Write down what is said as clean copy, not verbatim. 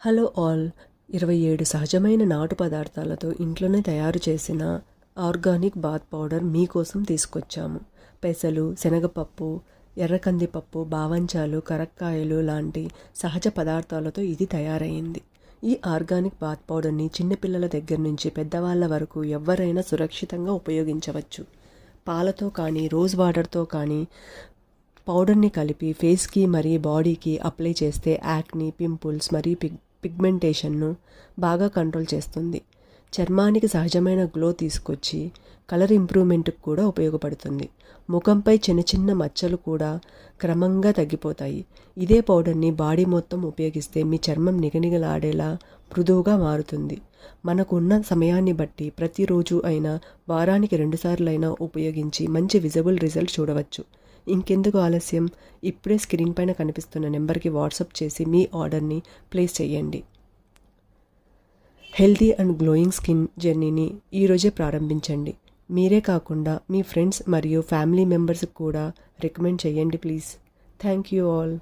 Hello all. 27 సహజమైన నాటు పదార్థాలతో ఇంట్లోనే తయారు చేసిన ఆర్గానిక్ బాత్ పౌడర్ మీకోసం తీసుకొచ్చాము. పెసలు, శనగపప్పు, ఎర్రకందిపప్పు, బావంచాలు, కరక్కాయలు లాంటి సహజ పదార్థాలతో ఇది తయారైంది. ఈ ఆర్గానిక్ బాత్ పౌడర్ని చిన్నపిల్లల దగ్గర నుంచి పెద్దవాళ్ళ వరకు ఎవరైనా సురక్షితంగా ఉపయోగించవచ్చు. పాలతో కానీ రోజ్ వాటర్తో కానీ పౌడర్ని కలిపి ఫేస్కి మరియు బాడీకి అప్లై చేస్తే యాక్ని, పింపుల్స్ మరియు పిగ్మెంటేషన్ను బాగా కంట్రోల్ చేస్తుంది. చర్మానికి సహజమైన గ్లో తీసుకొచ్చి కలర్ ఇంప్రూవ్మెంట్కి కూడా ఉపయోగపడుతుంది. ముఖంపై చిన్న చిన్న మచ్చలు కూడా క్రమంగా తగ్గిపోతాయి. ఇదే పౌడర్ని బాడీ మొత్తం ఉపయోగిస్తే మీ చర్మం నిగనిగలాడేలా మృదువుగా మారుతుంది. మనకు ఉన్న సమయాన్ని బట్టి ప్రతిరోజు అయినా వారానికి 2 సార్లు అయినా ఉపయోగించి మంచి విజిబుల్ రిజల్ట్ చూడవచ్చు. ఇంకెందుకు ఆలస్యం, ఇప్పుడే స్క్రీన్ పైన కనిపిస్తున్న నెంబర్కి వాట్సాప్ చేసి మీ ఆర్డర్ని ప్లేస్ చేయండి. హెల్తీ అండ్ గ్లోయింగ్ స్కిన్ జర్నీని ఈరోజే ప్రారంభించండి. మీరే కాకుండా మీ ఫ్రెండ్స్ మరియు ఫ్యామిలీ మెంబర్స్కి కూడా రికమెండ్ చేయండి ప్లీజ్. Thank you all.